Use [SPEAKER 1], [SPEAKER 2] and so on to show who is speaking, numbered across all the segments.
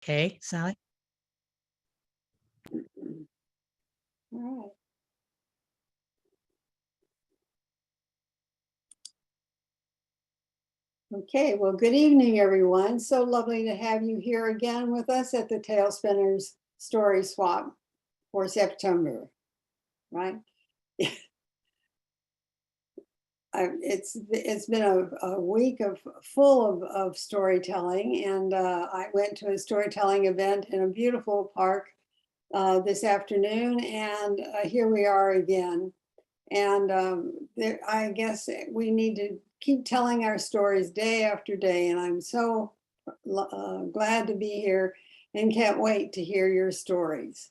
[SPEAKER 1] Okay, Sally?
[SPEAKER 2] All right. Okay, well, good evening, everyone. So lovely to have you here again with us at the Tail Spinners Story Swap for September, right? It's been a week full of storytelling, and I went to a storytelling event in a beautiful park this afternoon, and here we are again. And I guess we need to keep telling our stories day after day, and I'm so glad to be here and can't wait to hear your stories.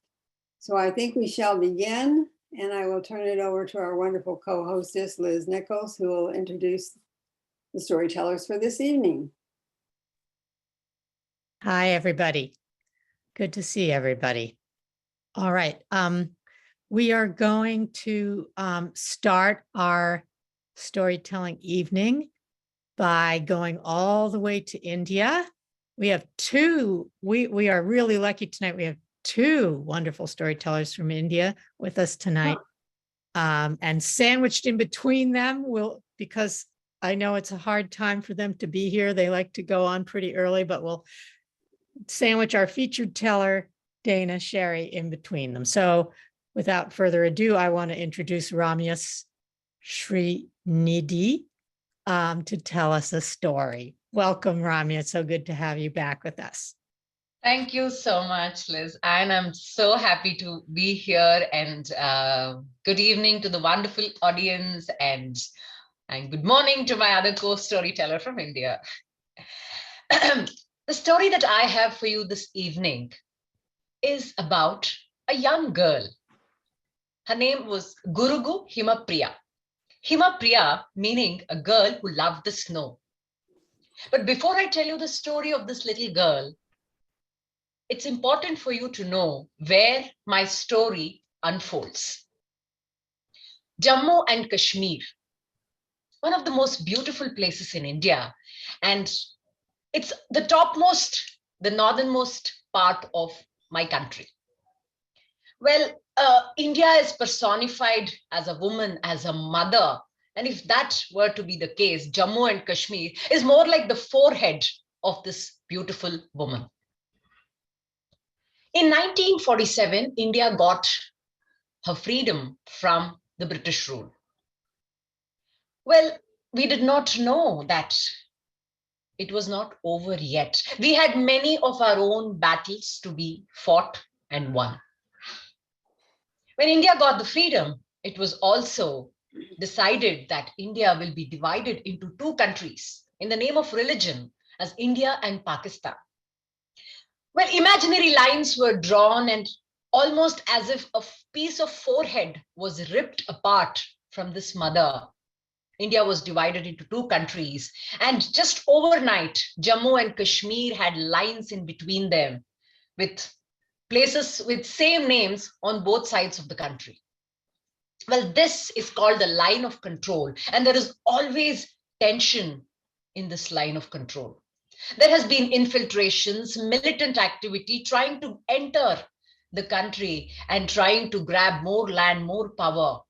[SPEAKER 2] So I think we shall begin, and I will turn it over to our wonderful co-hostess, Liz Nichols, who will introduce the storytellers for this evening.
[SPEAKER 1] Hi, everybody. Good to see everybody. All right. We are going to start our storytelling evening by going all the way to India. We have we are really lucky tonight. We have two wonderful storytellers from India with us tonight. And sandwiched in between them because I know it's a hard time for them to be here. They like to go on pretty early, but we'll sandwich our featured teller, Dana Sherry, in between them. So without further ado, I want to introduce Ramya Srinidhi to tell us a story. Welcome, Ramya. It's so good to have you back with us.
[SPEAKER 3] Thank you so much, Liz. And I'm so happy to be here. And good evening to the wonderful audience. And good morning to my other co-storyteller from India. The story that I have for you this evening is about a young girl. Her name was Gurugu Himapriya. Himapriya meaning a girl who loved the snow. But before I tell you the story of this little girl, it's important for you to know where my story unfolds. Jammu and Kashmir, one of the most beautiful places in India, and it's the northernmost part of my country. Well, India is personified as a woman, as a mother. And if that were to be the case, Jammu and Kashmir is more like the forehead of this beautiful woman. In 1947, India got her freedom from the British rule. Well, we did not know that it was not over yet. We had many of our own battles to be fought and won. When India got the freedom, it was also decided that India will be divided into two countries in the name of religion as India and Pakistan. Well, imaginary lines were drawn, and almost as if a piece of forehead was ripped apart from this mother. India was divided into two countries, and just overnight, Jammu and Kashmir had lines in between them with places with same names on both sides of the country. Well, this is called the line of control, and there is always tension in this line of control. There has been infiltrations, militant activity trying to enter the country and trying to grab more land, more power.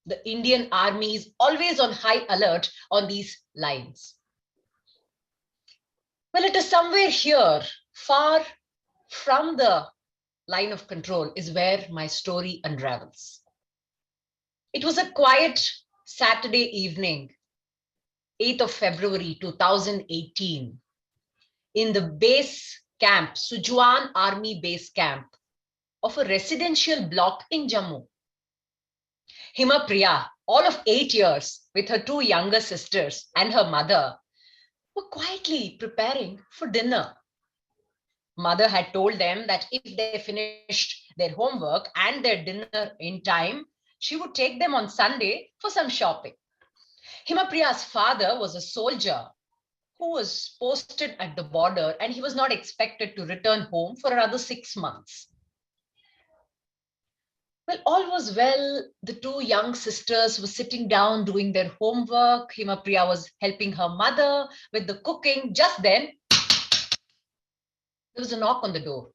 [SPEAKER 3] The Indian army is always on high alert on these lines. Well, it is somewhere here, far from the line of control, is where my story unravels. It was a quiet Saturday evening, 8th of February 2018, in the base camp, Sujuan Army Base Camp of a residential block in Jammu. Himapriya, all of 8 years, with her two younger sisters and her mother, were quietly preparing for dinner. Mother had told them that if they finished their homework and their dinner in time, she would take them on Sunday for some shopping. Himapriya's father was a soldier who was posted at the border, and he was not expected to return home for another 6 months. Well, all was well. The two young sisters were sitting down doing their homework. Himapriya was helping her mother with the cooking. Just then, there was a knock on the door.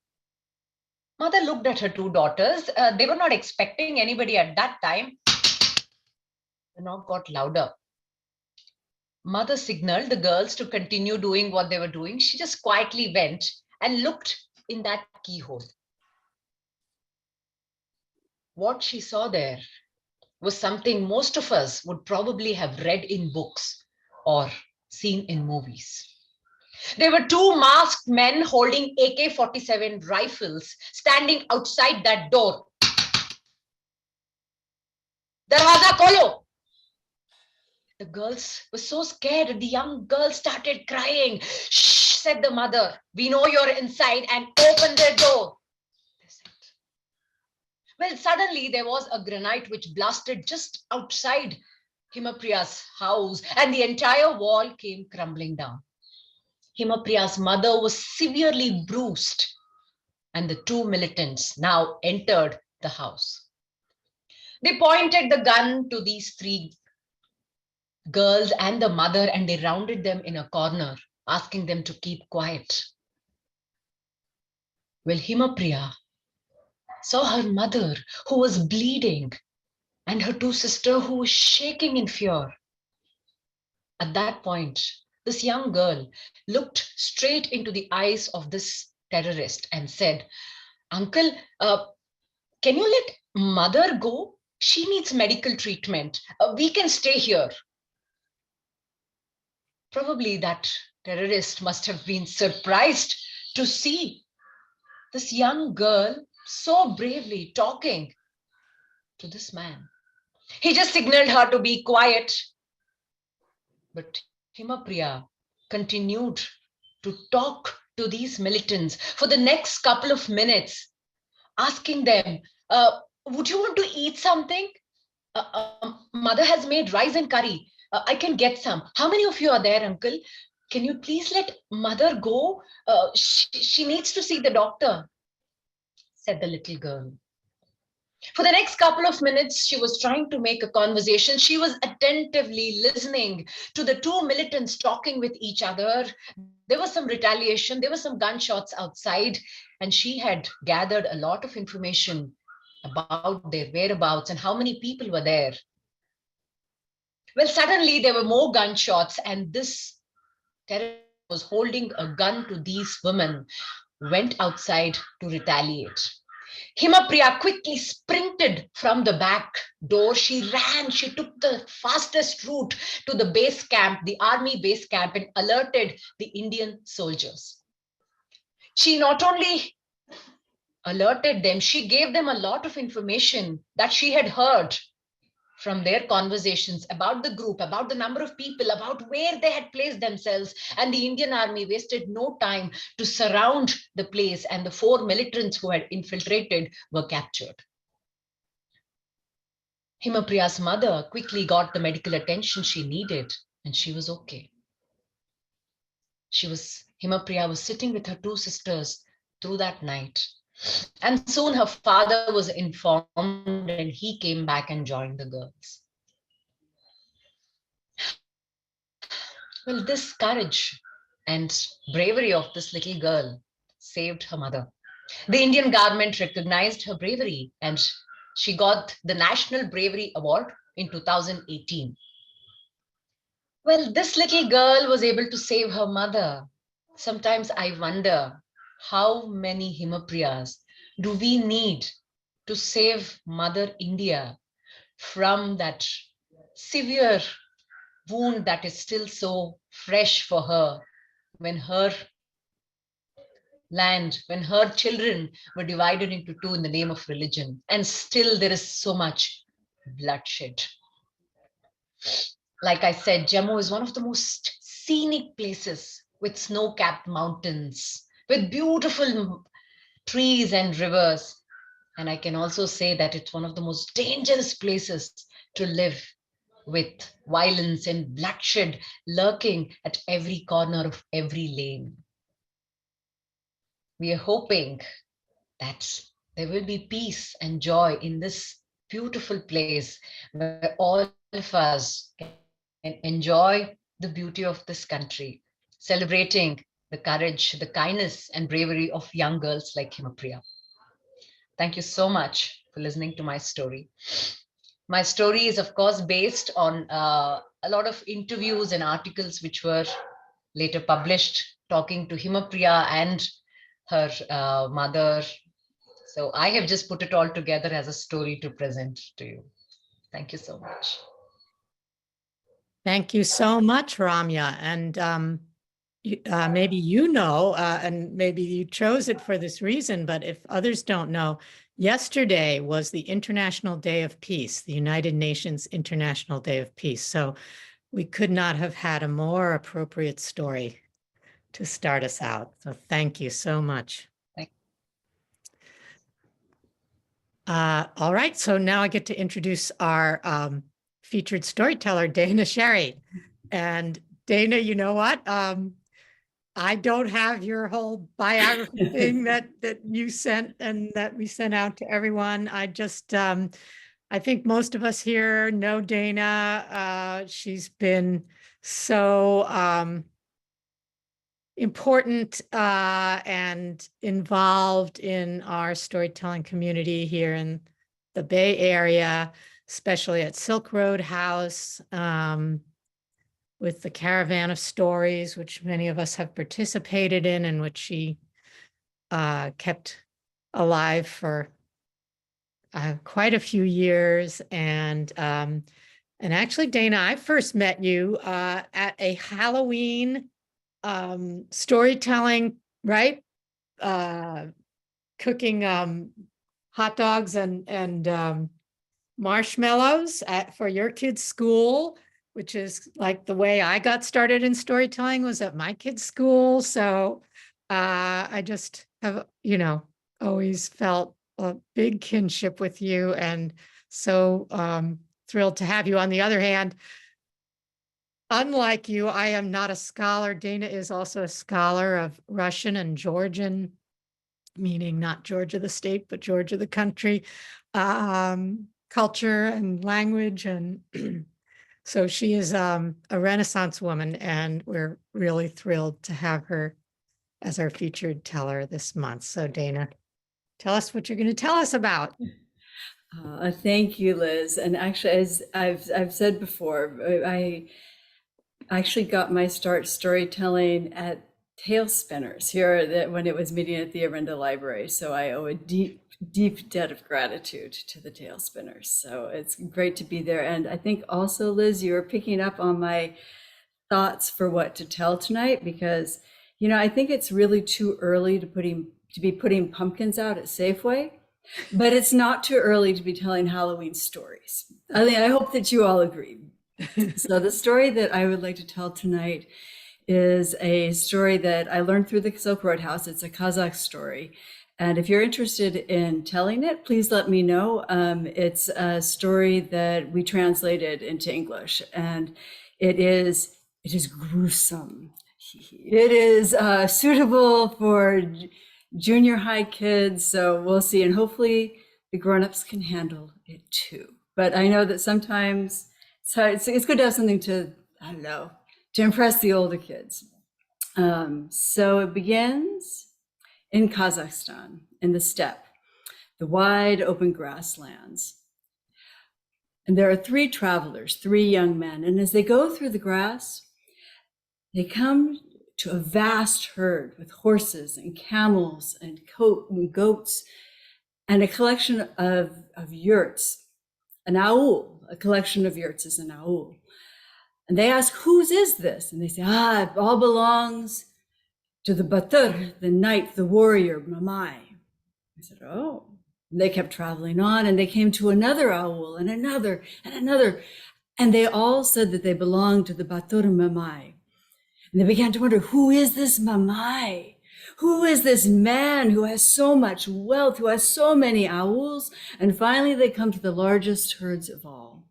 [SPEAKER 3] Mother looked at her two daughters. They were not expecting anybody at that time. The knock got louder. Mother signaled the girls to continue doing what they were doing. She just quietly went and looked in that keyhole. What she saw there was something most of us would probably have read in books or seen in movies. There were two masked men holding AK-47 rifles standing outside that door. Darwaza kholo! The girls were so scared. The young girl started crying. Shh, said the mother. We know you're inside and open the door. They said. Well, suddenly there was a grenade which blasted just outside Himapriya's house and the entire wall came crumbling down. Himapriya's mother was severely bruised and the two militants now entered the house. They pointed the gun to these three girls and the mother and they rounded them in a corner, asking them to keep quiet. Well, Himapriya saw her mother who was bleeding and her two sisters who was shaking in fear. At that point, this young girl looked straight into the eyes of this terrorist and said, Uncle, can you let mother go? She needs medical treatment. We can stay here. Probably that terrorist must have been surprised to see this young girl so bravely talking to this man. He just signaled her to be quiet. But Himapriya continued to talk to these militants for the next couple of minutes, asking them, would you want to eat something? Mother has made rice and curry. I can get some. How many of you are there, uncle? Can you please let mother go? She needs to see the doctor, said the little girl. For the next couple of minutes, she was trying to make a conversation. She was attentively listening to the two militants talking with each other. There was some retaliation. There were some gunshots outside, and she had gathered a lot of information about their whereabouts and how many people were there. Well, suddenly there were more gunshots, and this terrorist was holding a gun to these women, went outside to retaliate. Himapriya quickly sprinted from the back door. She ran, she took the fastest route to the base camp, the army base camp, and alerted the Indian soldiers. She not only alerted them, she gave them a lot of information that she had heard from their conversations about the group, about the number of people, about where they had placed themselves. And the Indian army wasted no time to surround the place, and the four militants who had infiltrated were captured. Himapriya's mother quickly got the medical attention she needed, and she was okay. Himapriya was sitting with her two sisters through that night. And soon her father was informed and he came back and joined the girls. Well, this courage and bravery of this little girl saved her mother. The Indian government recognized her bravery and she got the National Bravery Award in 2018. Well, this little girl was able to save her mother. Sometimes I wonder how many Himapriyas do we need to save Mother India from that severe wound that is still so fresh for her when her land, when her children were divided into two in the name of religion, and still there is so much bloodshed. Like I said, Jammu is one of the most scenic places with snow-capped mountains, with beautiful trees and rivers. And I can also say that it's one of the most dangerous places to live, with violence and bloodshed lurking at every corner of every lane. We are hoping that there will be peace and joy in this beautiful place where all of us can enjoy the beauty of this country, celebrating the courage, the kindness, and bravery of young girls like Himapriya. Thank you so much for listening to my story. My story is, of course, based on a lot of interviews and articles which were later published talking to Himapriya and her mother. So I have just put it all together as a story to present to you. Thank you so much.
[SPEAKER 1] Thank you so much, Ramya. And maybe you know, and maybe you chose it for this reason, but if others don't know, yesterday was the International Day of Peace, the United Nations International Day of Peace. So we could not have had a more appropriate story to start us out. So thank you so much. All right, so now I get to introduce our featured storyteller, Dana Sherry. And Dana, you know what? I don't have your whole biography thing that you sent and that we sent out to everyone. I just, I think most of us here know Dana. She's been so important and involved in our storytelling community here in the Bay Area, especially at Silk Road House, with the Caravan of Stories, which many of us have participated in and which she kept alive for quite a few years. And actually, Dana, I first met you at a Halloween storytelling, right? Cooking hot dogs and marshmallows for your kids' school, which is like the way I got started in storytelling was at my kids' school. So I just have, always felt a big kinship with you, and so thrilled to have you. On the other hand, unlike you, I am not a scholar. Dana is also a scholar of Russian and Georgian, meaning not Georgia the state, but Georgia the country, culture and language. And so she is a Renaissance woman, and we're really thrilled to have her as our featured teller this month. So Dana, tell us what you're going to tell us about.
[SPEAKER 4] Thank you, Liz. And actually, as I've said before, I actually got my start storytelling at Tail Spinners here when it was meeting at the Arinda Library. So I owe a deep debt of gratitude to the Tail Spinners. So it's great to be there. And I think also, Liz, you were picking up on my thoughts for what to tell tonight, because, I think it's really too early to be putting pumpkins out at Safeway, but it's not too early to be telling Halloween stories. I hope that you all agree. So the story that I would like to tell tonight is a story that I learned through the Silk Road House. It's a Kazakh story. And if you're interested in telling it, please let me know. It's a story that we translated into English, and it is gruesome. It is suitable for junior high kids, so we'll see. And hopefully the grown-ups can handle it too. But I know that sometimes it's good to have something to impress the older kids. So it begins in Kazakhstan, in the steppe, the wide open grasslands. And there are three travelers, three young men. And as they go through the grass, they come to a vast herd with horses and camels and goats and a collection of yurts. An aul, a collection of yurts is an aul. And they ask, whose is this? And they say, it all belongs to the Batur, the knight, the warrior, Mamai. I said, oh. And they kept traveling on, and they came to another aul and another and another. And they all said that they belonged to the Batur Mamai. And they began to wonder, who is this Mamai? Who is this man who has so much wealth, who has so many auls? And finally, they come to the largest herds of all.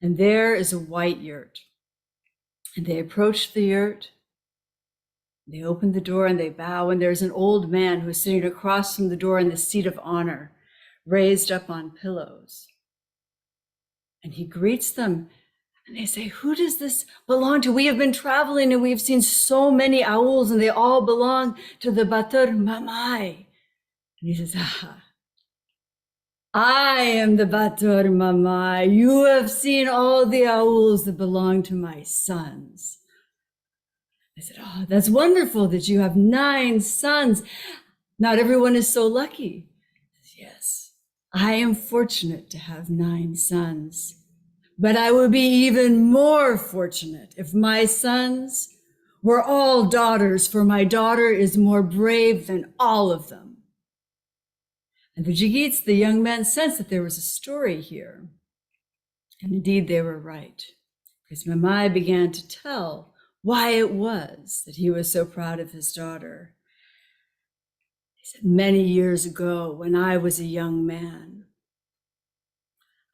[SPEAKER 4] And there is a white yurt. And they approach the yurt. They open the door and they bow. And there's an old man who is sitting across from the door in the seat of honor, raised up on pillows. And he greets them. And they say, who does this belong to? We have been traveling and we've seen so many owls and they all belong to the Batur Mamai. And he says, I am the Batur Mamai. You have seen all the owls that belong to my sons. I said, oh, that's wonderful that you have 9 sons. Not everyone is so lucky. He says, yes, I am fortunate to have 9 sons. But I would be even more fortunate if my sons were all daughters, for my daughter is more brave than all of them. And the Jigits, the young men, sensed that there was a story here. And indeed, they were right, because Mamai began to tell why it was that he was so proud of his daughter. He said, many years ago, when I was a young man,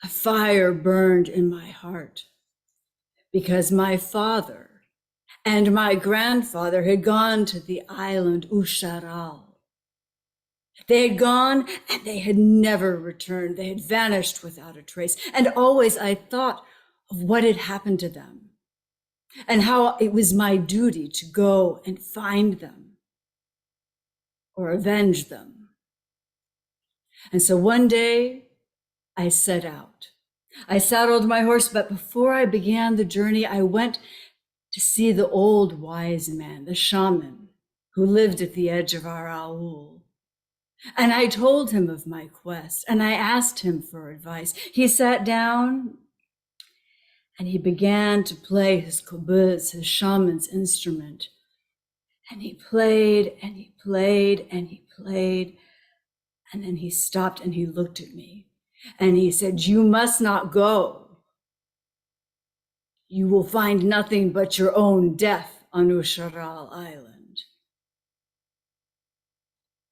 [SPEAKER 4] a fire burned in my heart because my father and my grandfather had gone to the island Usharal. They had gone and they had never returned. They had vanished without a trace. And always I thought of what had happened to them and how it was my duty to go and find them or avenge them. And so one day I set out. I saddled my horse, but before I began the journey, I went to see the old wise man, the shaman, who lived at the edge of our aul. And I told him of my quest, and I asked him for advice. He sat down, and he began to play his kobuz, his shaman's instrument. And he played, and he played, and he played. And then he stopped, and he looked at me. And he said, you must not go. You will find nothing but your own death on Usharal Island.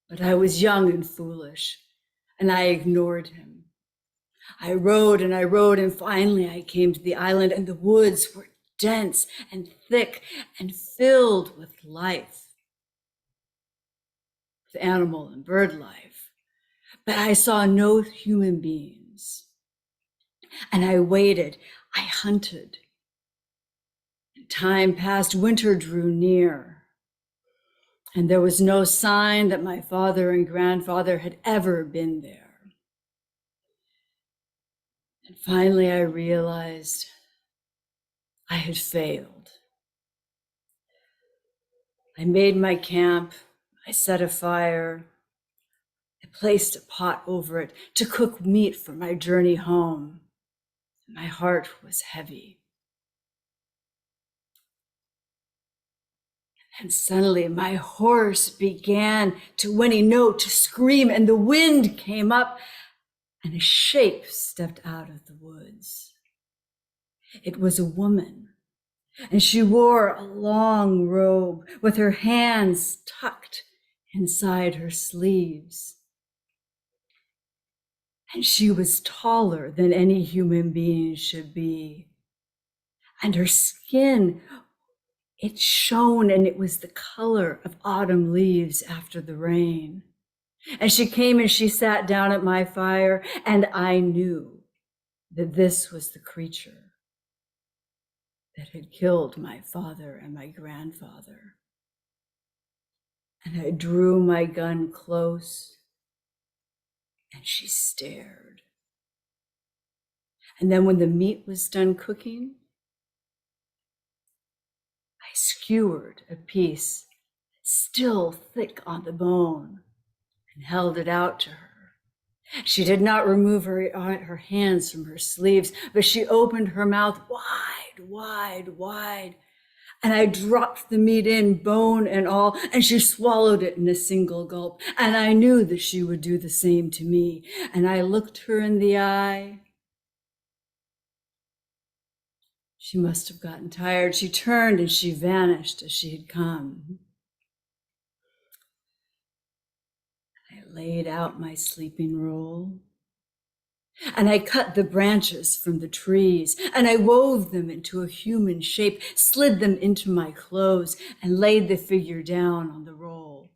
[SPEAKER 4] But I was young and foolish, and I ignored him. I rode, and finally I came to the island, and the woods were dense and thick and filled with life, with animal and bird life. But I saw no human beings. And I waited, I hunted. Time passed, winter drew near. And there was no sign that my father and grandfather had ever been there. And finally I realized I had failed. I made my camp, I set a fire, I placed a pot over it to cook meat for my journey home. My heart was heavy. And suddenly my horse began to whinny note, to scream, and the wind came up, and a shape stepped out of the woods. It was a woman, and she wore a long robe with her hands tucked inside her sleeves. And she was taller than any human being should be. And her skin, it shone, and it was the color of autumn leaves after the rain. And she came and she sat down at my fire, and I knew that this was the creature that had killed my father and my grandfather. And I drew my gun close, and she stared. And then when the meat was done cooking, I skewered a piece still thick on the bone and held it out to her. She did not remove her hands from her sleeves, but she opened her mouth wide, wide, wide. And I dropped the meat in, bone and all, and she swallowed it in a single gulp. And I knew that she would do the same to me. And I looked her in the eye. She must have gotten tired. She turned and she vanished as she had come. I laid out my sleeping roll, and I cut the branches from the trees, and I wove them into a human shape, slid them into my clothes, and laid the figure down on the roll.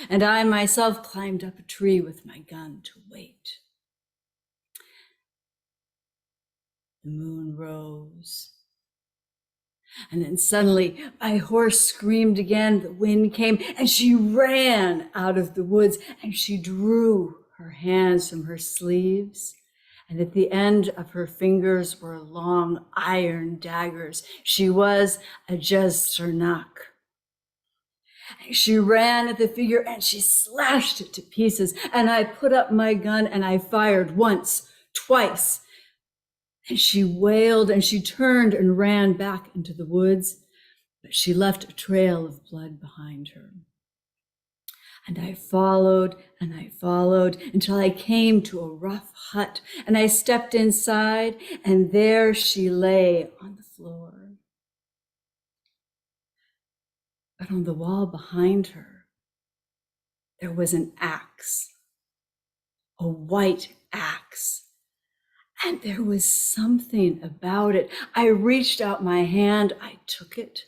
[SPEAKER 4] And I myself climbed up a tree with my gun to wait. The moon rose, And then suddenly my horse screamed again, the wind came, and she ran out of the woods, and she drew her hands from her sleeves. And at the end of her fingers were long iron daggers. She was a Jezternak. She ran at the figure and she slashed it to pieces. And I put up my gun and I fired once, twice. And she wailed and she turned and ran back into the woods, but she left a trail of blood behind her. And I followed until I came to a rough hut, and I stepped inside, and there she lay on the floor. But on the wall behind her, there was an axe, a white axe. And there was something about it. I reached out my hand, I took it.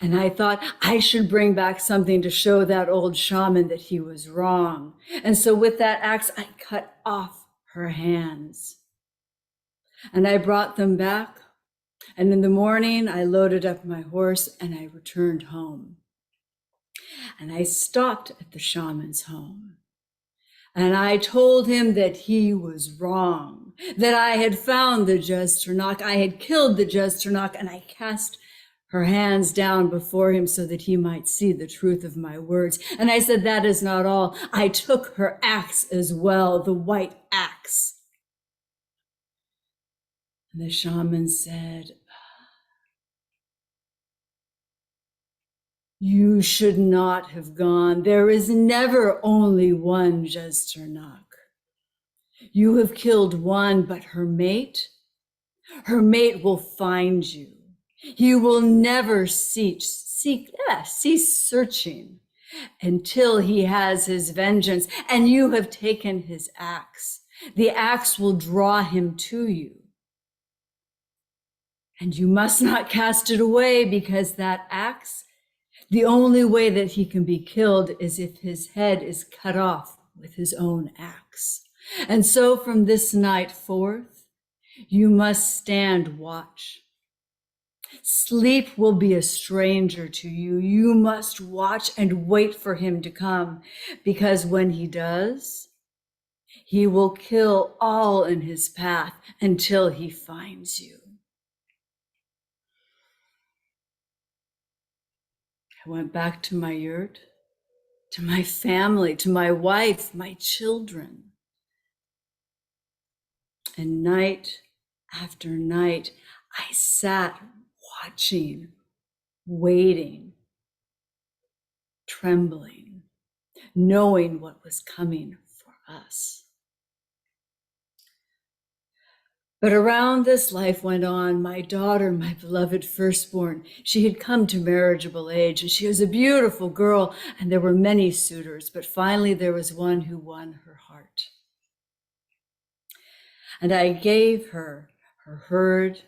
[SPEAKER 4] And I thought I should bring back something to show that old shaman that he was wrong. And so with that axe, I cut off her hands. And I brought them back. And in the morning, I loaded up my horse and I returned home. And I stopped at the shaman's home. And I told him that he was wrong, that I had found the Jezternak, I had killed the Jezternak, and I cast her hands down before him so that he might see the truth of my words. And I said, that is not all. I took her axe as well, the white axe. And the shaman said, you should not have gone. There is never only one Jezternak. You have killed one, but her mate will find you. He will never cease searching until he has his vengeance, and you have taken his axe. The axe will draw him to you. And you must not cast it away, because that axe, the only way that he can be killed is if his head is cut off with his own axe. And so from this night forth, you must stand watch. Sleep will be a stranger to you. You must watch and wait for him to come, because when he does, he will kill all in his path until he finds you. I went back to my yurt, to my family, to my wife, my children. And night after night, I sat watching, waiting, trembling, knowing what was coming for us. But around this life went on, my daughter, my beloved firstborn, she had come to marriageable age, and she was a beautiful girl, and there were many suitors, but finally there was one who won her heart. And I gave her her herd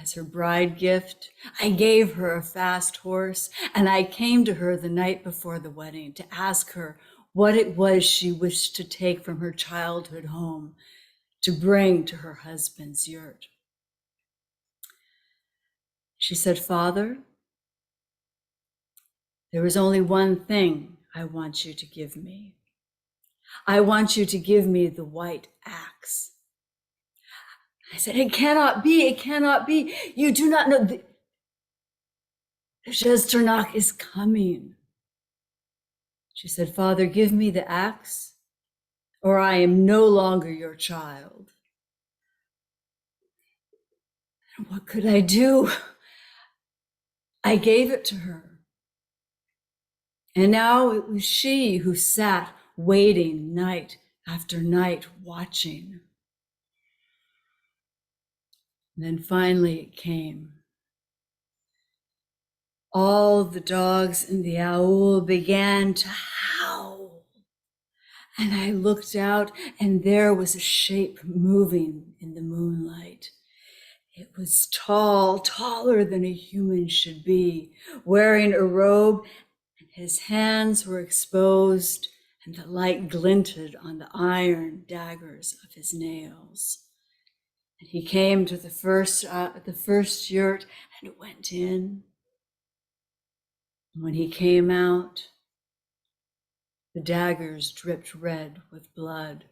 [SPEAKER 4] as her bride gift. I gave her a fast horse, and I came to her the night before the wedding to ask her what it was she wished to take from her childhood home to bring to her husband's yurt. She said, Father, there is only one thing I want you to give me. I want you to give me the white axe. I said, it cannot be, it cannot be. You do not know. The Jezternak is coming. She said, Father, give me the axe, or I am no longer your child. And what could I do? I gave it to her. And now it was she who sat waiting night after night, watching. And then finally it came. All the dogs in the owl began to howl. And I looked out, and there was a shape moving in the moonlight. It was tall, taller than a human should be, wearing a robe, and his hands were exposed, and the light glinted on the iron daggers of his nails. And he came to the first yurt and went in. And when he came out, the daggers dripped red with blood.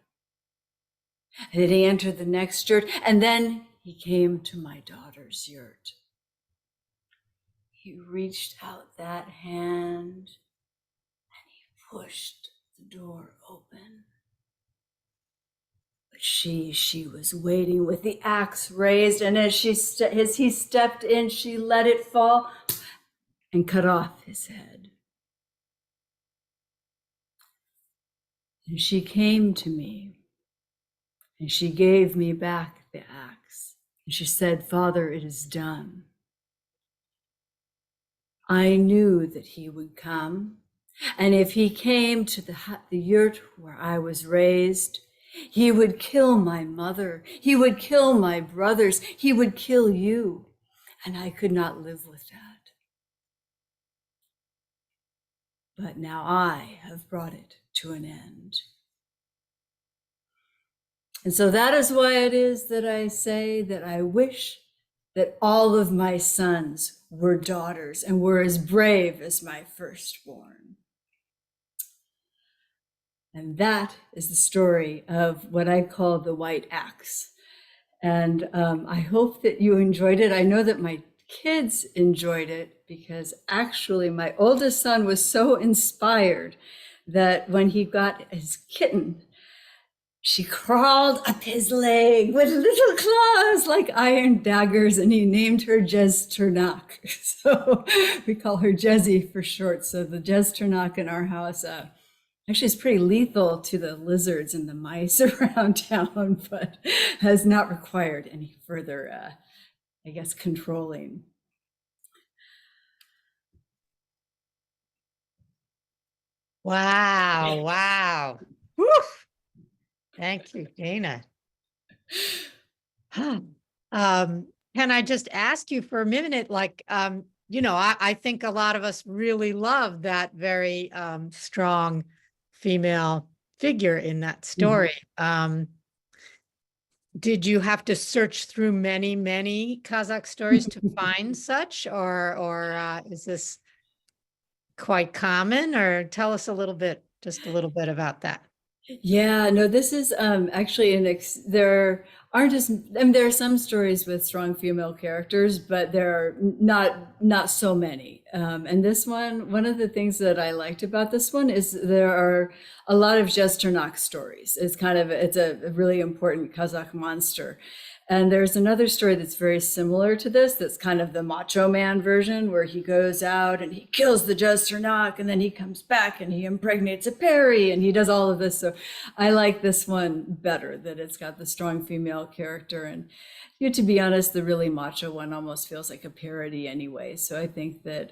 [SPEAKER 4] And then he entered the next yurt, and then he came to my daughter's yurt. He reached out that hand and he pushed the door open. But she was waiting with the axe raised, and as he stepped in, she let it fall and cut off his head. And she came to me, and she gave me back the axe. And she said, "Father, it is done." I knew that he would come, and if he came to the yurt where I was raised, he would kill my mother, he would kill my brothers, he would kill you, and I could not live with that. But now I have brought it to an end. And so that is why it is that I say that I wish that all of my sons were daughters and were as brave as my firstborn. And that is the story of what I call the white axe. And I hope that you enjoyed it. I know that my kids enjoyed it because actually my oldest son was so inspired that when he got his kitten, she crawled up his leg with little claws like iron daggers, and he named her Jez Turnak. So we call her Jezzy for short. So the Jez Turnak in our house actually is pretty lethal to the lizards and the mice around town, but has not required any further, controlling.
[SPEAKER 1] Wow, wow. Woo! Thank you, Dana. Can I just ask you for a minute, I think a lot of us really love that very strong female figure in that story. Did you have to search through many, many Kazakh stories to find such, or is this quite common? Or tell us just a little bit about that.
[SPEAKER 4] Yeah, no, this is actually there aren't as, there are some stories with strong female characters, but there are not so many. And this one of the things that I liked about this one is there are a lot of Jesternak stories. It's a really important Kazakh monster. And there's another story that's very similar to this, that's kind of the macho man version, where he goes out and he kills the Jesternak, and then he comes back and he impregnates a Peri, and he does all of this. So I like this one better, that it's got the strong female character. And to be honest, the really macho one almost feels like a parody anyway. So I think that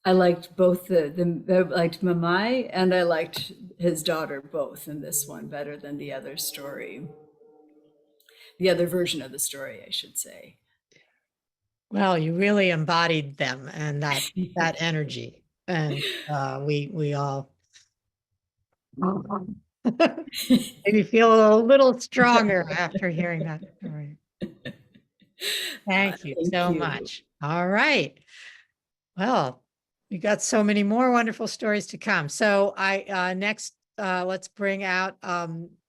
[SPEAKER 4] I liked both I liked Mamai and I liked his daughter both in this one better than the other story. The other version of the story, I should say.
[SPEAKER 1] Well, you really embodied them and that energy, and we all maybe feel a little stronger after hearing that story. Thank you so much. All right. Well, we got so many more wonderful stories to come. So next, let's bring out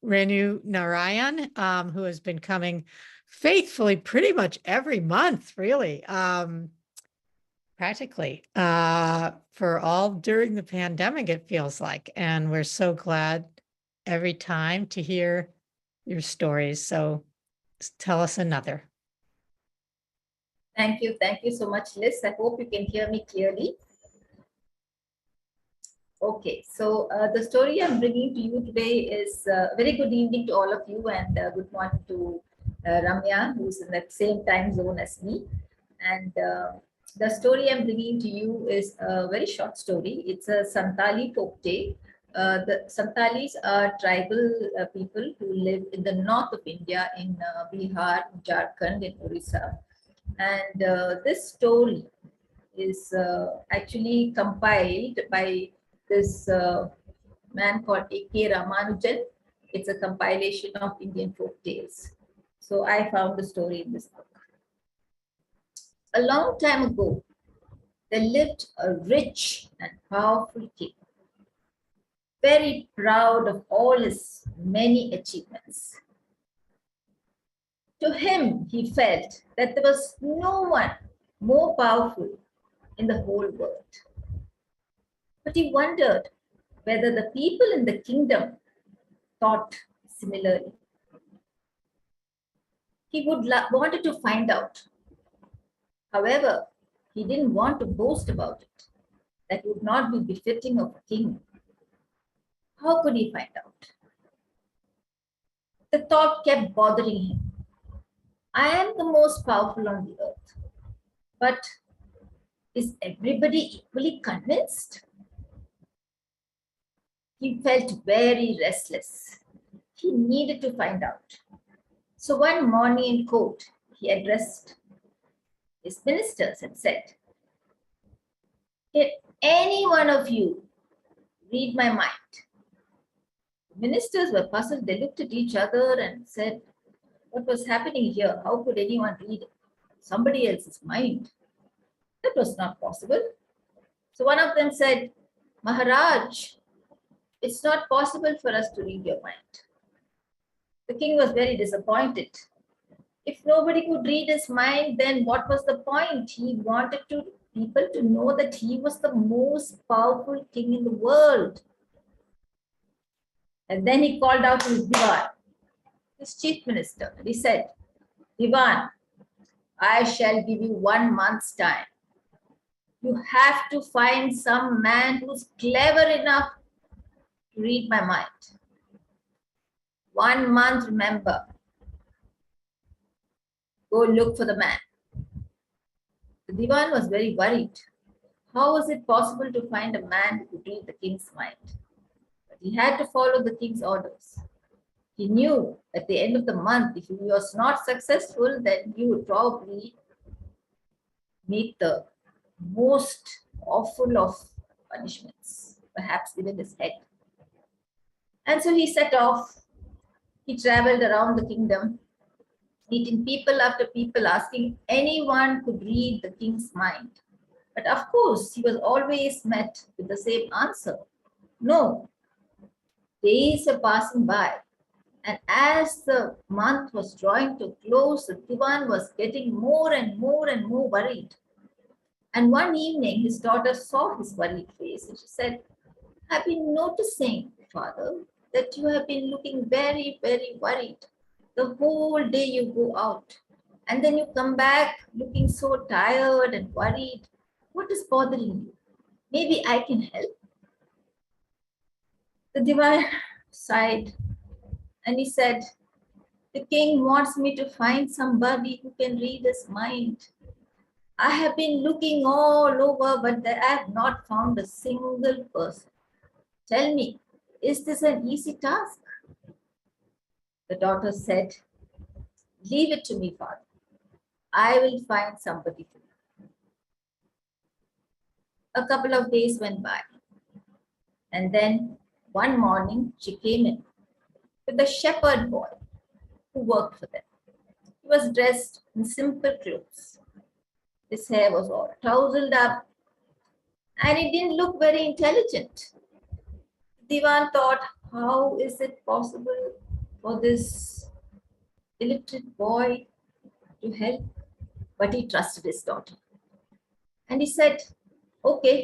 [SPEAKER 1] Renu Narayan, who has been coming faithfully pretty much every month, really, practically, for all during the pandemic, it feels like. And we're so glad every time to hear your stories. So tell us another.
[SPEAKER 5] Thank you. Thank you so much, Liz. I hope you can hear me clearly. Okay, so the story I'm bringing to you today is very good evening to all of you, and good morning to Ramya, who's in that same time zone as me. And the story I'm bringing to you is a very short story. It's a Santali folk tale. The Santalis are tribal people who live in the north of India in Bihar, Jharkhand, and Orissa. And this story is actually compiled by this man called A.K. Ramanujan. It's a compilation of Indian folk tales. So I found the story in this book. A long time ago, there lived a rich and powerful king, very proud of all his many achievements. To him, he felt that there was no one more powerful in the whole world. But he wondered whether the people in the kingdom thought similarly. He wanted to find out. However, he didn't want to boast about it. That would not be befitting of a king. How could he find out? The thought kept bothering him. I am the most powerful on the earth. But is everybody equally convinced? He felt very restless. He needed to find out. So one morning in court, he addressed his ministers and said, "Can any one of you read my mind?" The ministers were puzzled. They looked at each other and said, what was happening here? How could anyone read somebody else's mind? That was not possible. So one of them said, "Maharaj, it's not possible for us to read your mind." The king was very disappointed. If nobody could read his mind, then what was the point? He wanted people to know that he was the most powerful king in the world. And then he called out to his divan, his chief minister, and he said, "Divan, I shall give you 1 month's time. You have to find some man who's clever enough to read my mind. 1 month, remember. Go look for the man." The divan was very worried. How was it possible to find a man who could read the king's mind? But he had to follow the king's orders. He knew at the end of the month, if he was not successful, then he would probably meet the most awful of punishments, perhaps even his head. And so he set off. He traveled around the kingdom, meeting people after people, asking anyone could read the king's mind. But of course, he was always met with the same answer: no. Days were passing by, and as the month was drawing to a close, the divan was getting more and more and more worried. And one evening, his daughter saw his worried face, and she said, "I've been noticing, father, that you have been looking very, very worried. The whole day you go out, and then you come back looking so tired and worried. What is bothering you? Maybe I can help." The divan sighed and he said, "The king wants me to find somebody who can read his mind. I have been looking all over, but I have not found a single person. Tell me, is this an easy task?" The daughter said, "Leave it to me, father. I will find somebody for you." A couple of days went by, and then one morning she came in with a shepherd boy who worked for them. He was dressed in simple clothes. His hair was all tousled up, and he didn't look very intelligent. Divan thought, how is it possible for this illiterate boy to help? But he trusted his daughter. And he said, "Okay,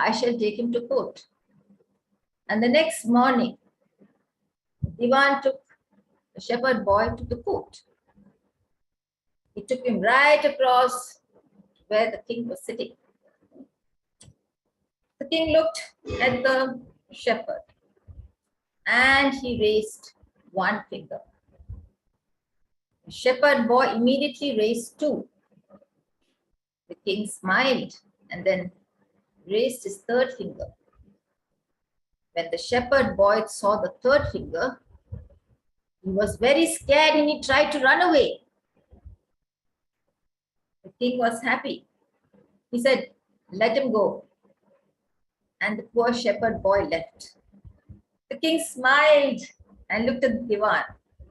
[SPEAKER 5] I shall take him to court." And the next morning, Divan took the shepherd boy to the court. He took him right across where the king was sitting. The king looked at the shepherd and he raised one finger. The shepherd boy immediately raised two. The king smiled and then raised his third finger. When the shepherd boy saw the third finger, he was very scared and he tried to run away. The king was happy. He said, "Let him go." And the poor shepherd boy left. The king smiled and looked at the divan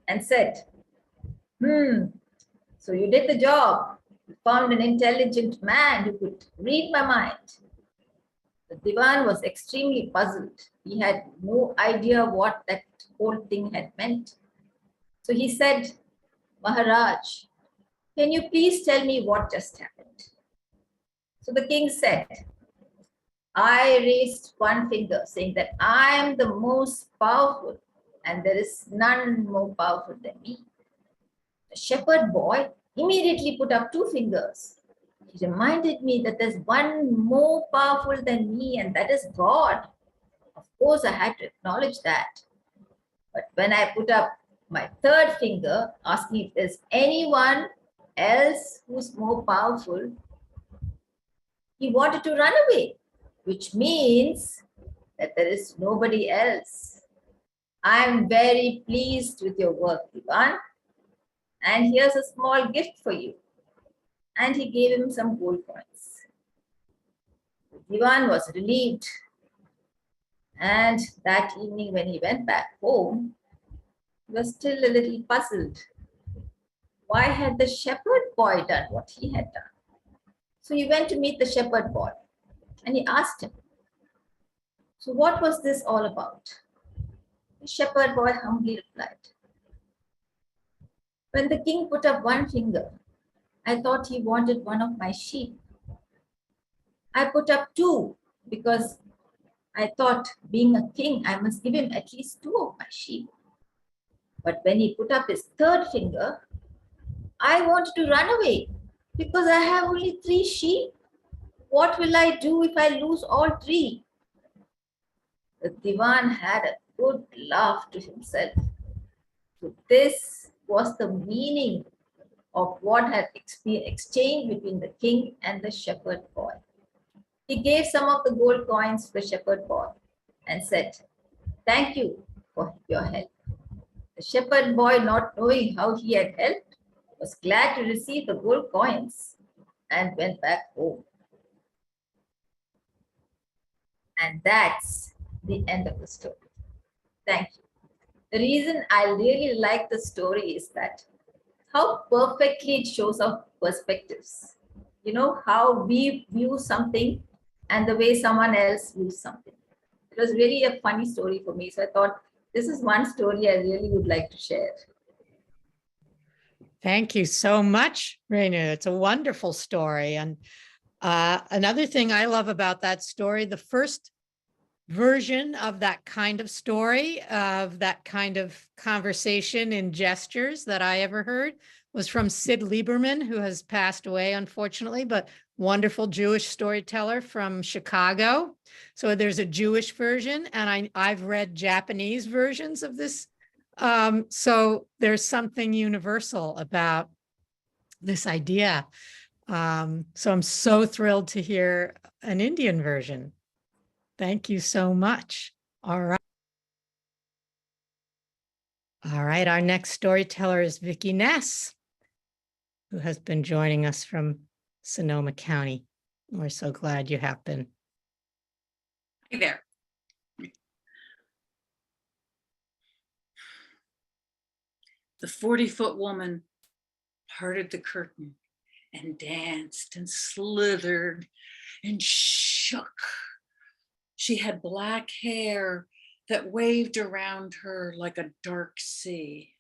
[SPEAKER 5] and said, So you did the job. You found an intelligent man who could read my mind. The Divan was extremely puzzled. He had no idea what that whole thing had meant. So he said, Maharaj, can you please tell me what just happened? So the king said, I raised one finger saying that I am the most powerful and there is none more powerful than me. The shepherd boy immediately put up two fingers. He reminded me that there's one more powerful than me, and that is God. Of course, I had to acknowledge that. But when I put up my third finger, asking if there's anyone else who's more powerful, he wanted to run away, which means that there is nobody else. I'm very pleased with your work, Divan. And here's a small gift for you. And he gave him some gold coins. Divan was relieved. And that evening, when he went back home, he was still a little puzzled. Why had the shepherd boy done what he had done? So he went to meet the shepherd boy and he asked him, so what was this all about? The shepherd boy humbly replied, when the king put up one finger, I thought he wanted one of my sheep. I put up two because I thought, being a king, I must give him at least two of my sheep. But when he put up his third finger, I wanted to run away because I have only 3 sheep. What will I do if I lose all 3? The Divan had a good laugh to himself. So this was the meaning of what had exchanged between the king and the shepherd boy. He gave some of the gold coins to the shepherd boy and said, thank you for your help. The shepherd boy, not knowing how he had helped, was glad to receive the gold coins and went back home. And that's the end of the story. Thank you. The reason I really like the story is that how perfectly it shows our perspectives. You know, how we view something and the way someone else views something. It was really a funny story for me. So I thought this is one story I really would like to share.
[SPEAKER 1] Thank you so much, Renu. It's a wonderful story. And another thing I love about that story, the first version of that kind of story, of that kind of conversation in gestures that I ever heard was from Sid Lieberman, who has passed away, unfortunately, but wonderful Jewish storyteller from Chicago. So there's a Jewish version, and I've read Japanese versions of this. So there's something universal about this idea. So I'm so thrilled to hear an Indian version. Thank you so much. All right. All right, our next storyteller is Vicki Ness, who has been joining us from Sonoma County. We're so glad you have been.
[SPEAKER 6] Hey there. The 40-foot woman parted the curtain and danced and slithered and shook. She had black hair that waved around her like a dark sea,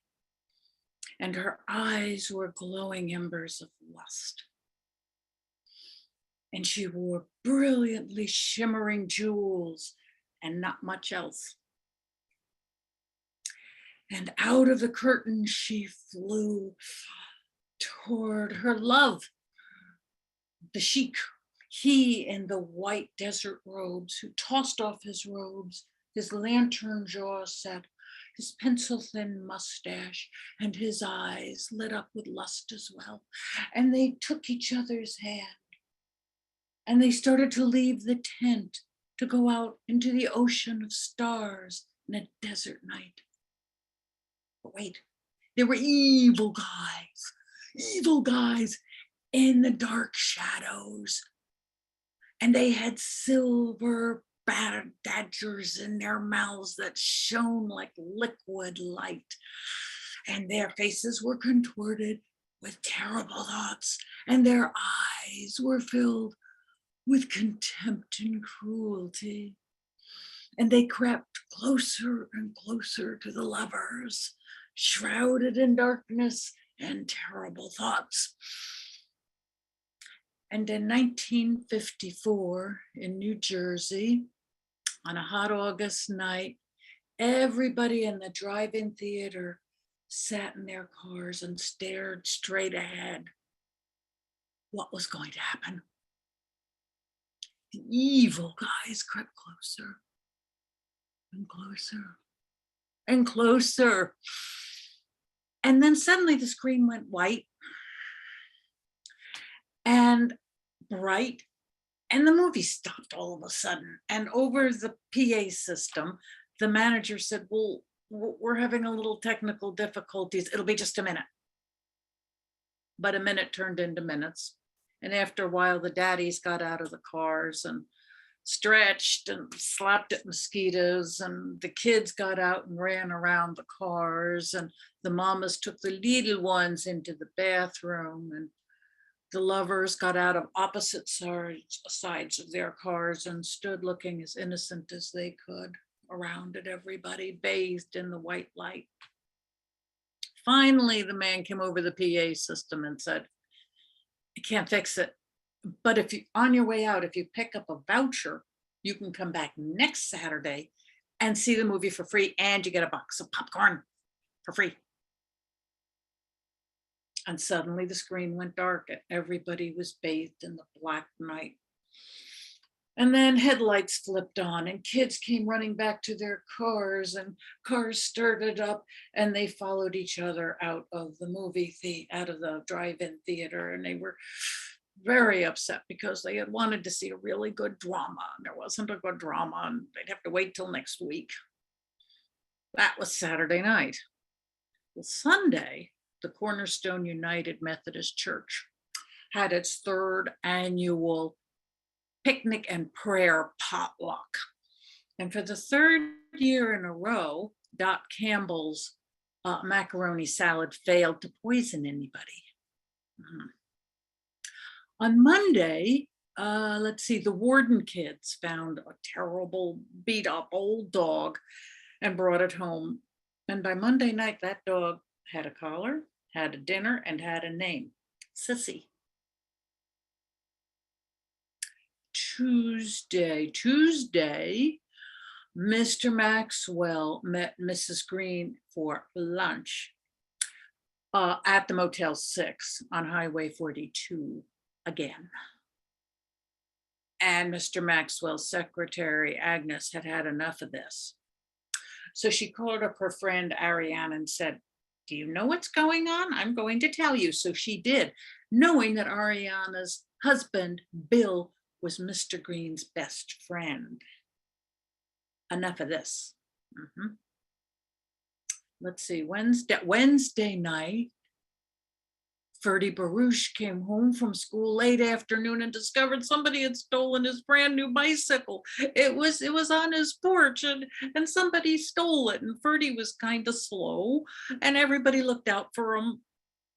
[SPEAKER 6] and her eyes were glowing embers of lust. And she wore brilliantly shimmering jewels and not much else. And out of the curtain she flew toward her love, the sheik, he in the white desert robes, who tossed off his robes, his lantern jaw set, his pencil-thin mustache, and his eyes lit up with lust as well. And they took each other's hand, and they started to leave the tent to go out into the ocean of stars in a desert night. But wait, there were evil guys in the dark shadows. And they had silver badgers in their mouths that shone like liquid light. and their faces were contorted with terrible thoughts, and their eyes were filled with contempt and cruelty. And they crept closer and closer to the lovers, shrouded in darkness and terrible thoughts. And in 1954, in New Jersey, on a hot August night, everybody in the drive-in theater sat in their cars and stared straight ahead. What was going to happen? The evil guys crept closer and closer and closer. And then suddenly the screen went white and bright, and the movie stopped all of a sudden. And over the PA system, the manager said, well, we're having a little technical difficulties. It'll be just a minute. But a minute turned into minutes. And after a while, the daddies got out of the cars and stretched and slapped at mosquitoes, and the kids got out and ran around the cars, and the mamas took the little ones into the bathroom, and the lovers got out of opposite sides of their cars and stood looking as innocent as they could around at everybody, bathed in the white light. Finally, the man came over the PA system and said, "I can't fix it, but if you, on your way out, if you pick up a voucher, you can come back next Saturday and see the movie for free, and you get a box of popcorn for free." And suddenly the screen went dark and everybody was bathed in the black night. And then headlights flipped on and kids came running back to their cars, and cars started up, and they followed each other out of the out of the drive-in theater. And they were very upset because they had wanted to see a really good drama, and there wasn't a good drama, and they'd have to wait till next week. That was Saturday night. Well, Sunday, the Cornerstone United Methodist Church had its third annual picnic and prayer potluck. And for the third year in a row, Doc Campbell's macaroni salad failed to poison anybody. On Monday, let's see, the Warden kids found a terrible beat up old dog and brought it home. And by Monday night, that dog had a collar, had a dinner, and had a name, Sissy. Tuesday, Mr. Maxwell met Mrs. Green for lunch at the Motel 6 on Highway 42 again. And Mr. Maxwell's secretary, Agnes, had had enough of this. So she called up her friend Ariane and said, "Do you know what's going on? I'm going to tell you." So she did, knowing that Ariana's husband, Bill, was Mr. Green's best friend. Enough of this. Let's see, Wednesday night, Ferdy Baruch came home from school late afternoon and discovered somebody had stolen his brand new bicycle. It was on his porch, and somebody stole it, and Ferdy was kind of slow, and everybody looked out for him.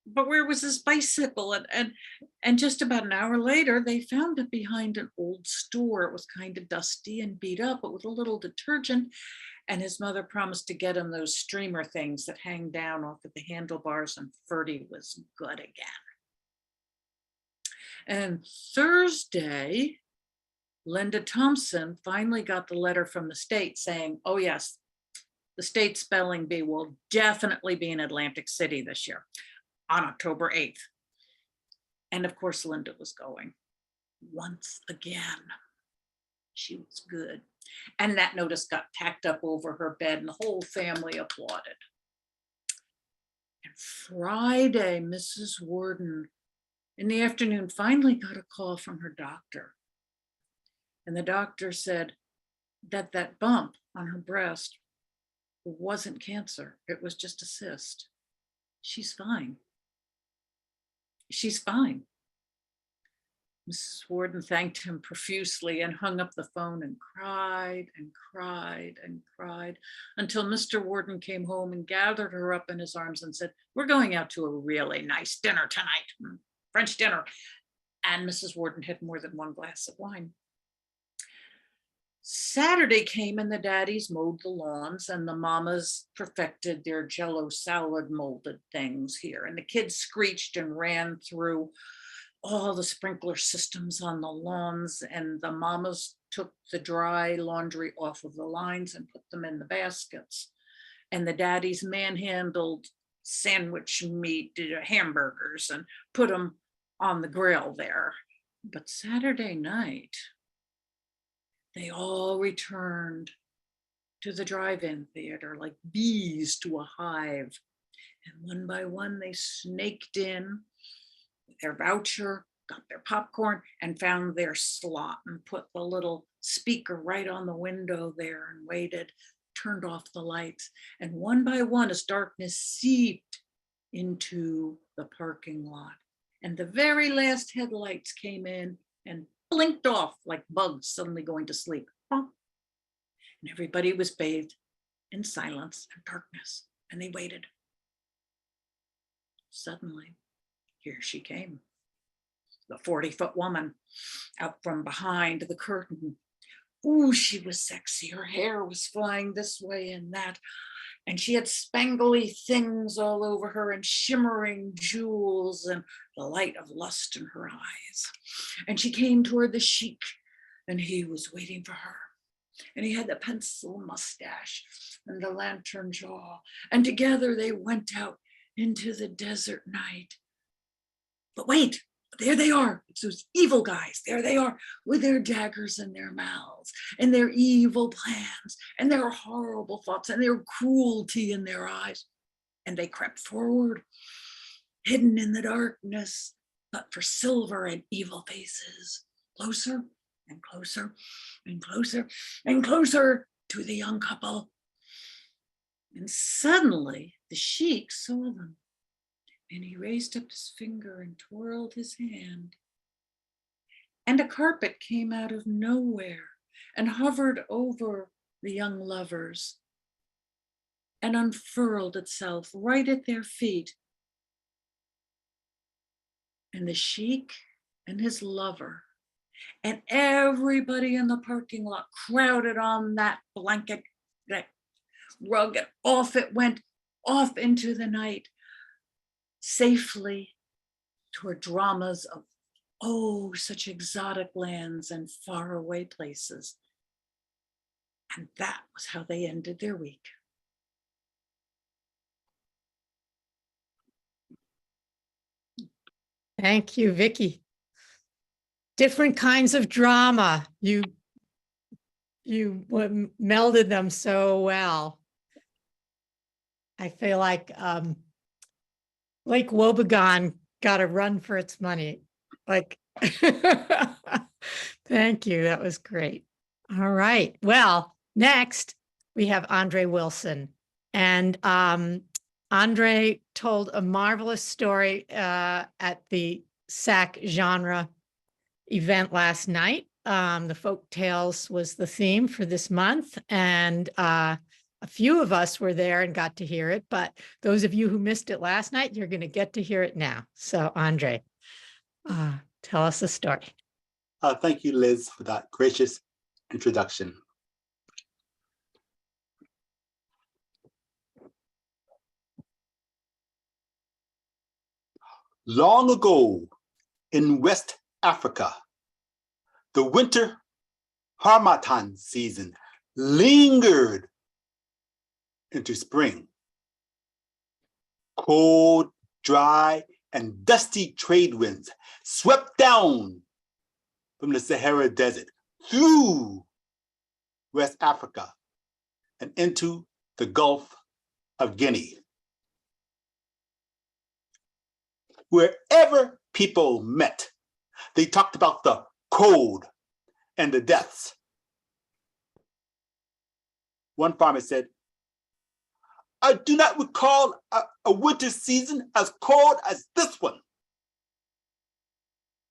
[SPEAKER 6] But where was his bicycle? And just about an hour later, they found it behind an old store. It was kind of dusty and beat up, but with a little detergent. And his mother promised to get him those streamer things that hang down off of the handlebars, and Ferdy was good again. And Thursday, Linda Thompson finally got the letter from the state saying, oh yes, the state spelling bee will definitely be in Atlantic City this year on October 8th. And of course, Linda was going once again. She was good. And that notice got tacked up over her bed, and the whole family applauded. And Friday, Mrs. Warden in the afternoon finally got a call from her doctor. And the doctor said that that bump on her breast wasn't cancer. It was just a cyst. She's fine. She's fine. Mrs. Warden thanked him profusely and hung up the phone and cried and cried and cried until Mr. Warden came home and gathered her up in his arms and said, "We're going out to a really nice dinner tonight, French dinner." And Mrs. Warden had more than one glass of wine. Saturday came and the daddies mowed the lawns and the mamas perfected their Jello salad molded things here. And the kids screeched and ran through all the sprinkler systems on the lawns, and the mamas took the dry laundry off of the lines and put them in the baskets. And the daddies manhandled sandwich meat, hamburgers, and put them on the grill there. But Saturday night, they all returned to the drive-in theater like bees to a hive. And one by one, they snaked in with their voucher, got their popcorn, and found their slot and put the little speaker right on the window there and waited, turned off the lights. And one by one, as darkness seeped into the parking lot, and the very last headlights came in and blinked off like bugs suddenly going to sleep. And everybody was bathed in silence and darkness, and they waited. Suddenly, here she came, the 40-foot woman out from behind the curtain. Ooh, she was sexy. Her hair was flying this way and that. And she had spangly things all over her and shimmering jewels and the light of lust in her eyes. And she came toward the sheik, and he was waiting for her. And he had the pencil mustache and the lantern jaw. And together they went out into the desert night. But wait, there they are. It's those evil guys. There they are with their daggers in their mouths and their evil plans and their horrible thoughts and their cruelty in their eyes. And they crept forward, hidden in the darkness, but for silver and evil faces, closer and closer and closer and closer to the young couple. And suddenly the sheik saw them. And he raised up his finger and twirled his hand. And a carpet came out of nowhere and hovered over the young lovers and unfurled itself right at their feet. And the sheik and his lover and everybody in the parking lot crowded on that blanket, that rug, and off it went, off into the night, safely toward dramas of, oh, such exotic lands and faraway places. And that was how they ended their week.
[SPEAKER 1] Thank you, Vicky. Different kinds of drama. You melded them so well. I feel like Lake Wobegon got a run for its money. Like, thank you. That was great. All right. Well, next we have Andre Wilson. And Andre told a marvelous story at the SAC genre event last night. The folk tales was the theme for this month. And a few of us were there and got to hear it, but those of you who missed it last night, you're going to get to hear it now. So Andre, tell us the story.
[SPEAKER 7] Thank you, Liz, for that gracious introduction. Long ago in West Africa, the winter harmattan season lingered into spring. Cold, dry, and dusty trade winds swept down from the Sahara Desert through West Africa and into the Gulf of Guinea. Wherever people met, they talked about the cold and the deaths. One farmer said, "I do not recall a winter season as cold as this one."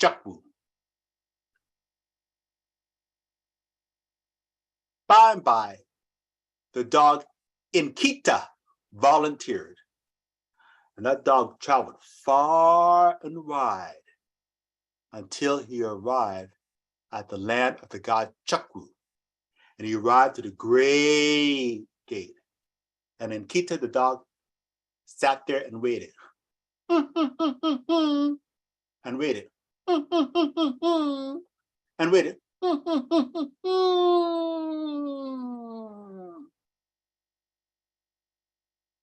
[SPEAKER 7] Chukwu. By and by, the dog Inkita volunteered. And that dog traveled far and wide until he arrived at the land of the god Chukwu. And he arrived to the great gate. And Inkita, the dog, sat there and waited. And waited. And waited.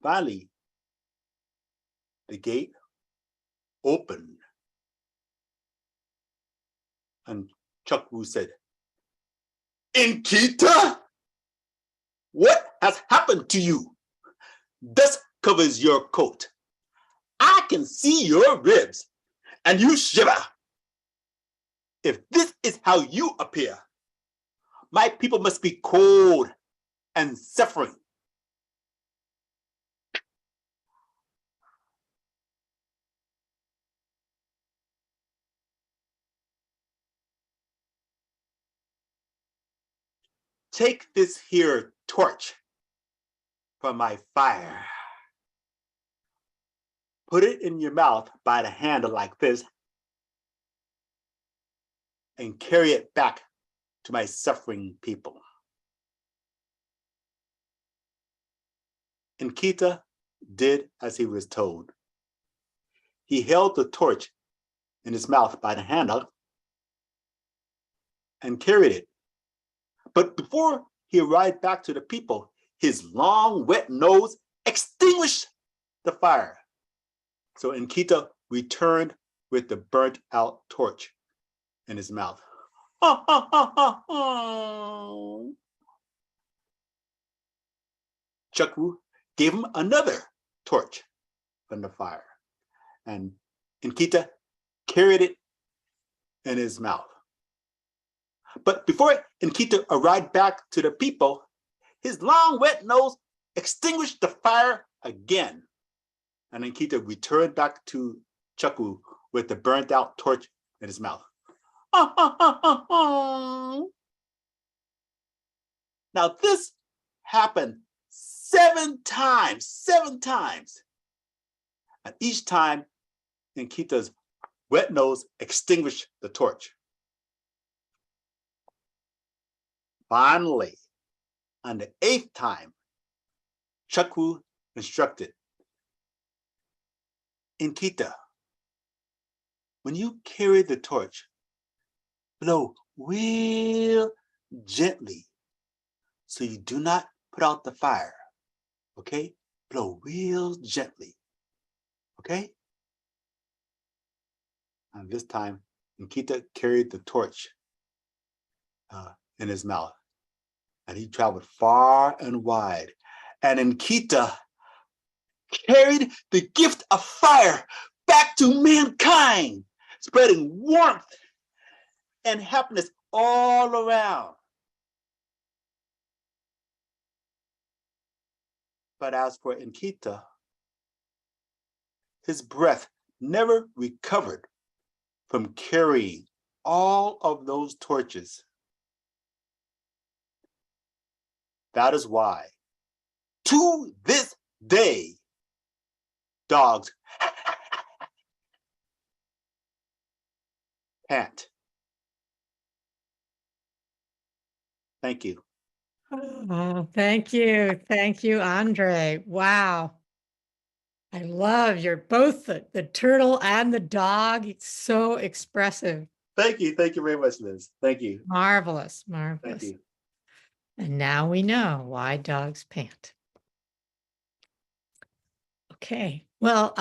[SPEAKER 7] Finally, the gate opened. And Chukwu said, Inkita, what has happened to you? Dust covers your coat. I can see your ribs, and you shiver. If this is how you appear, my people must be cold and suffering. Take this here torch from my fire. Put it in your mouth by the handle like this and carry it back to my suffering people. Inkita did as he was told. He held the torch in his mouth by the handle and carried it. But before he arrived back to the people, his long, wet nose extinguished the fire. So Inkita returned with the burnt out torch in his mouth. Chukwu gave him another torch from the fire, and Inkita carried it in his mouth. But before Inkita arrived back to the people, his long, wet nose extinguished the fire again. And Inkita returned back to Chukwu with the burnt out torch in his mouth. Now this happened 7 times. And each time, Inkita's wet nose extinguished the torch. Finally, on the 8th time, Chukwu instructed, Inkita, when you carry the torch, blow real gently so you do not put out the fire, okay? Blow real gently, okay? And this time, Inkita carried the torch in his mouth, and he traveled far and wide. And Inkita carried the gift of fire back to mankind, spreading warmth and happiness all around. But as for Inkita, his breath never recovered from carrying all of those torches. That is why, to this day, dogs pant. Thank you.
[SPEAKER 1] Oh, thank you. Thank you, Andre. Wow. I love both the turtle and the dog. It's so expressive.
[SPEAKER 7] Thank you. Thank you very much, Liz. Thank you.
[SPEAKER 1] Marvelous,
[SPEAKER 7] Thank
[SPEAKER 1] marvelous.
[SPEAKER 7] you.
[SPEAKER 1] And now we know why dogs pant. Okay, well,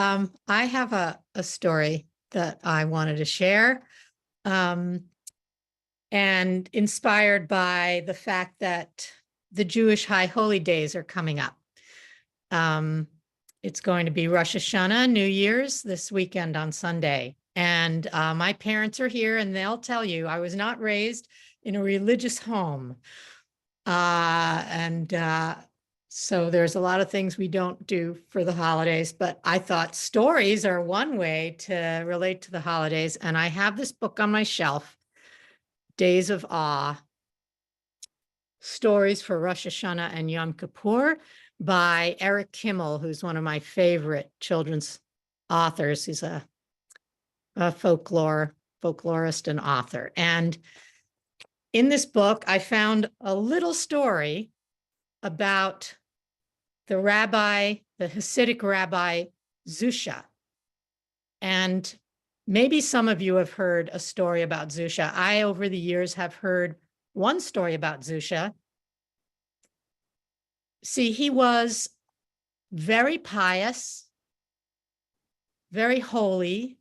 [SPEAKER 1] I have a story that I wanted to share, and inspired by the fact that the Jewish High Holy Days are coming up. It's going to be Rosh Hashanah, New Year's, this weekend on Sunday. And my parents are here, and they'll tell you I was not raised in a religious home. So there's a lot of things we don't do for the holidays, but I thought stories are one way to relate to the holidays. And I have this book on my shelf, Days of Awe, Stories for Rosh Hashanah and Yom Kippur by Eric Kimmel, who's one of my favorite children's authors. He's a folklorist and author. And in this book, I found a little story about the Hasidic rabbi Zusha. And maybe some of you have heard a story about Zusha. I, over the years, have heard one story about Zusha. See, he was very pious, very holy,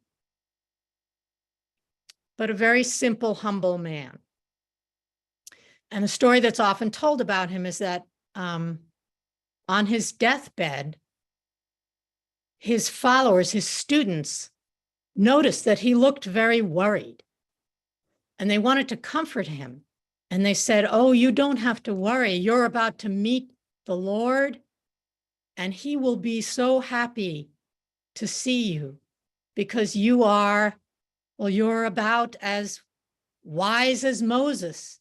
[SPEAKER 1] but a very simple, humble man. And the story that's often told about him is that on his deathbed, his followers, his students, noticed that he looked very worried. And they wanted to comfort him. And they said, "Oh, you don't have to worry. You're about to meet the Lord, and he will be so happy to see you because you're about as wise as Moses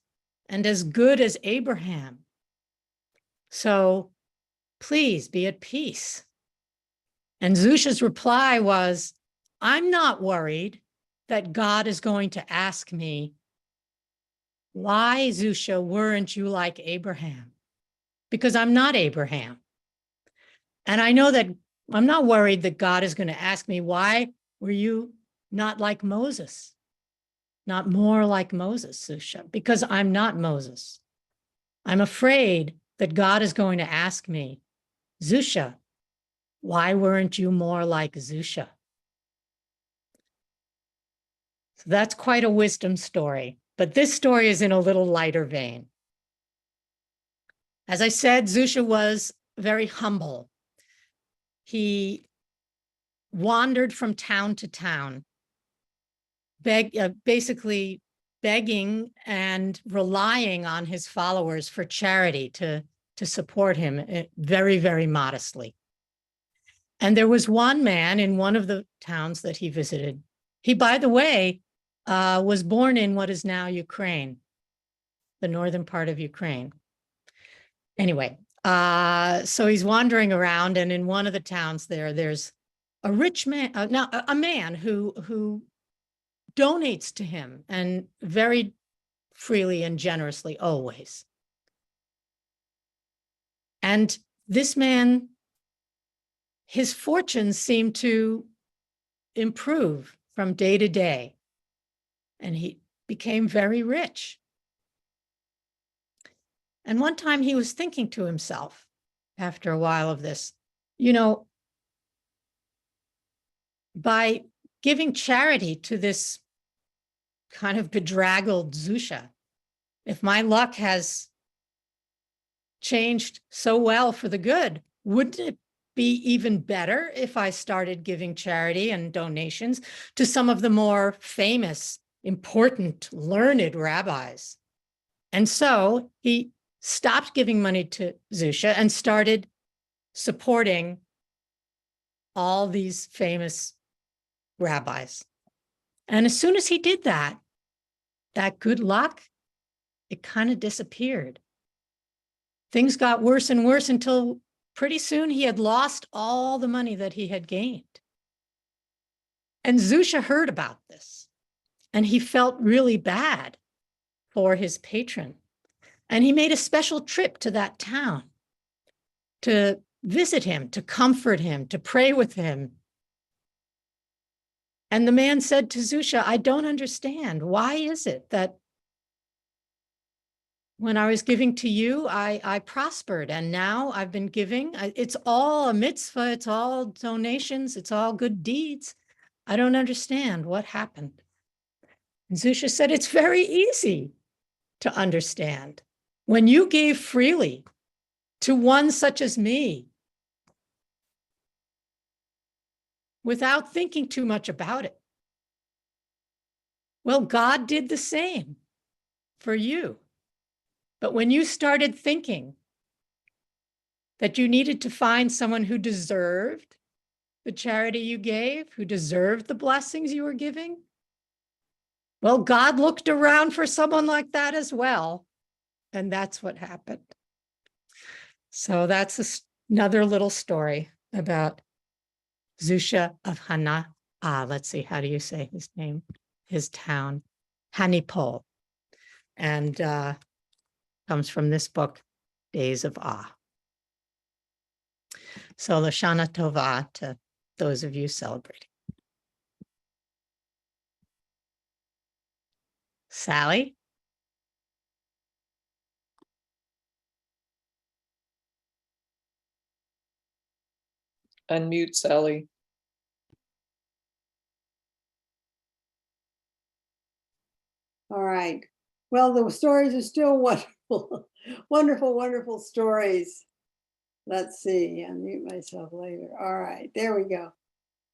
[SPEAKER 1] and as good as Abraham. So please be at peace." And Zusha's reply was, "I'm not worried that God is going to ask me, 'Why, Zusha, weren't you like Abraham?' Because I'm not Abraham. And I know that I'm not worried that God is going to ask me, 'Why were you not like Moses?' Not more like Moses, Zusha, because I'm not Moses. I'm afraid that God is going to ask me, 'Zusha, why weren't you more like Zusha?'" So that's quite a wisdom story, but this story is in a little lighter vein. As I said, Zusha was very humble. He wandered from town to town, basically begging and relying on his followers for charity to support him very, very modestly. And there was one man in one of the towns that he visited. He, by the way, was born in what is now Ukraine, the northern part of Ukraine. Anyway, so he's wandering around, and in one of the towns there's a rich man, a man who donates to him, and very freely and generously always. And this man, his fortunes seem to improve from day to day, and he became very rich. And one time he was thinking to himself, after a while of this, by giving charity to this kind of bedraggled Zusha, if my luck has changed so well for the good, wouldn't it be even better if I started giving charity and donations to some of the more famous, important, learned rabbis? And so he stopped giving money to Zusha and started supporting all these famous rabbis. And as soon as he did that good luck, it kind of disappeared. Things got worse and worse until pretty soon he had lost all the money that he had gained. And Zusha heard about this, and he felt really bad for his patron. And he made a special trip to that town to visit him, to comfort him, to pray with him. And the man said to Zusha, "I don't understand. Why is it that when I was giving to you, I prospered, and now I've been giving? It's all a mitzvah. It's all donations. It's all good deeds. I don't understand what happened." And Zusha said, "It's very easy to understand. When you gave freely to one such as me, without thinking too much about it, well, God did the same for you. But when you started thinking that you needed to find someone who deserved the charity you gave, who deserved the blessings you were giving? Well, God looked around for someone like that as well. And that's what happened. So that's another little story about Zusha of Hana. Let's see, how do you say his name? His town, Hanipol. And comes from this book, Days of Ah. So Lashana Tova to those of you celebrating. Sally?
[SPEAKER 8] Unmute Sally.
[SPEAKER 2] All right. Well, the stories are still wonderful, wonderful, wonderful stories. Let's see, I'll mute myself later. All right, there we go.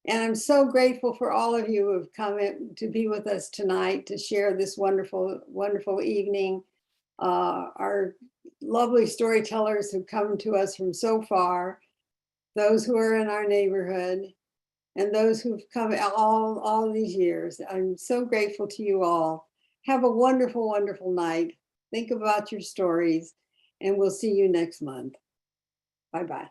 [SPEAKER 2] And I'm so grateful for all of you who have come in to be with us tonight to share this wonderful, wonderful evening. Our lovely storytellers have come to us from so far, those who are in our neighborhood, and those who've come all these years. I'm so grateful to you all. Have a wonderful, wonderful night. Think about your stories, and we'll see you next month. Bye-bye.